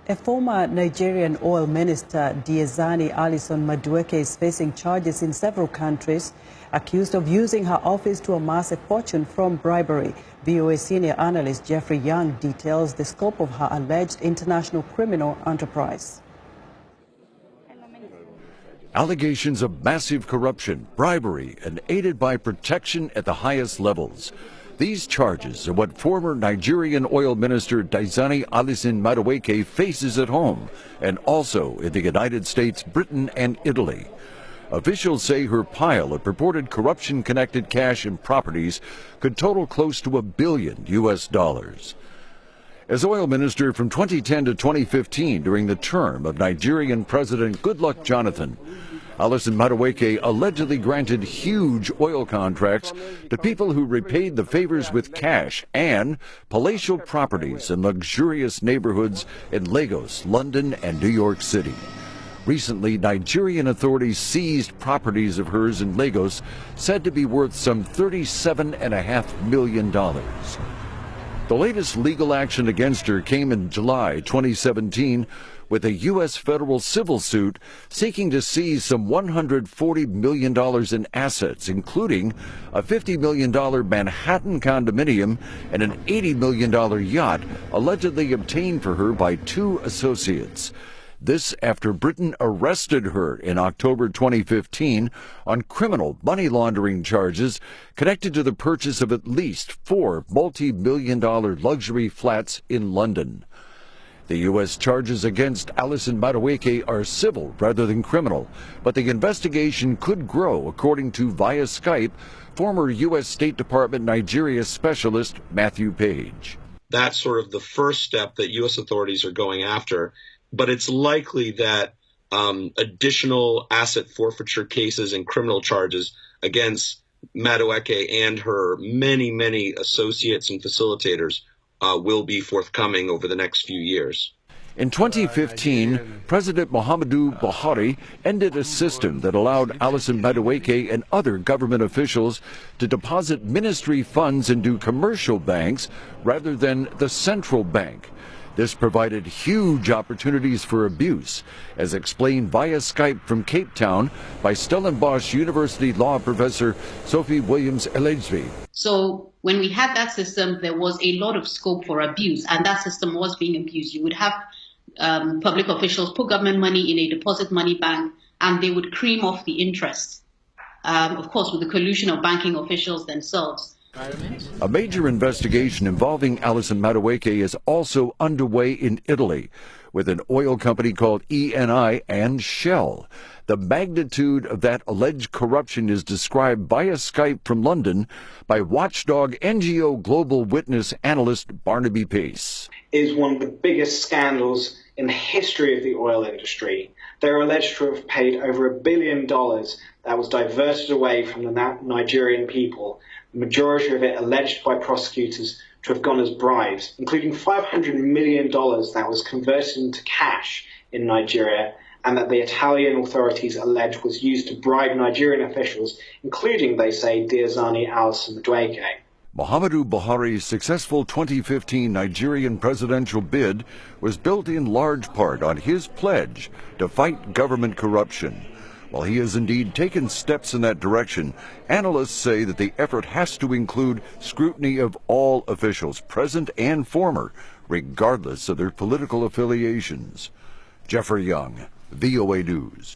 A former Nigerian oil minister, Diezani Alison Madueke, is facing charges in several countries, accused of using her office to amass a fortune from bribery. VOA senior analyst Jeffrey Young details the scope of her alleged international criminal enterprise. Allegations of massive corruption, bribery, and aided by protection at the highest levels. These charges are what former Nigerian oil minister Diezani Alison Madueke faces at home and also in the United States, Britain, and Italy. Officials say her pile of purported corruption-connected cash and properties could total close to $1 billion US. As oil minister from 2010 to 2015 during the term of Nigerian President Goodluck Jonathan, Alison Madueke allegedly granted huge oil contracts to people who repaid the favors with cash and palatial properties in luxurious neighborhoods in Lagos, London, and New York City. Recently, Nigerian authorities seized properties of hers in Lagos said to be worth some $37.5 million. The latest legal action against her came in July 2017 with a U.S. federal civil suit seeking to seize some $140 million in assets, including a $50 million Manhattan condominium and an $80 million yacht allegedly obtained for her by two associates. This after Britain arrested her in October 2015 on criminal money laundering charges connected to the purchase of at least 4 multi-million-dollar luxury flats in London. The U.S. charges against Alison Madueke are civil rather than criminal, but the investigation could grow, according to, via Skype, former U.S. State Department Nigeria specialist Matthew Page. That's sort of the first step that U.S. authorities are going after, but it's likely that additional asset forfeiture cases and criminal charges against Madueke and her many, many associates and facilitators will be forthcoming over the next few years. In 2015, President Muhammadu Buhari ended a system that allowed Alison Madueke and other government officials to deposit ministry funds into commercial banks rather than the central bank. This provided huge opportunities for abuse, as explained via Skype from Cape Town by Stellenbosch University law professor Sophie Williams-Ellegsby. So when we had that system, there was a lot of scope for abuse, and that system was being abused. You would have public officials put government money in a deposit money bank, and they would cream off the interest, of course, with the collusion of banking officials themselves. A major investigation involving Alison Madueke is also underway in Italy with an oil company called Eni and Shell. The magnitude of that alleged corruption is described via Skype from London by watchdog NGO Global Witness analyst Barnaby Pace. Is one of the biggest scandals in the history of the oil industry. They're alleged to have paid over $1 billion that was diverted away from the Nigerian people, the majority of it alleged by prosecutors to have gone as bribes, including $500 million that was converted into cash in Nigeria, and that the Italian authorities allege was used to bribe Nigerian officials, including, they say, Diezani Alison Madueke. Muhammadu Buhari's successful 2015 Nigerian presidential bid was built in large part on his pledge to fight government corruption. While he has indeed taken steps in that direction, analysts say that the effort has to include scrutiny of all officials, present and former, regardless of their political affiliations. Jeffrey Young, VOA News.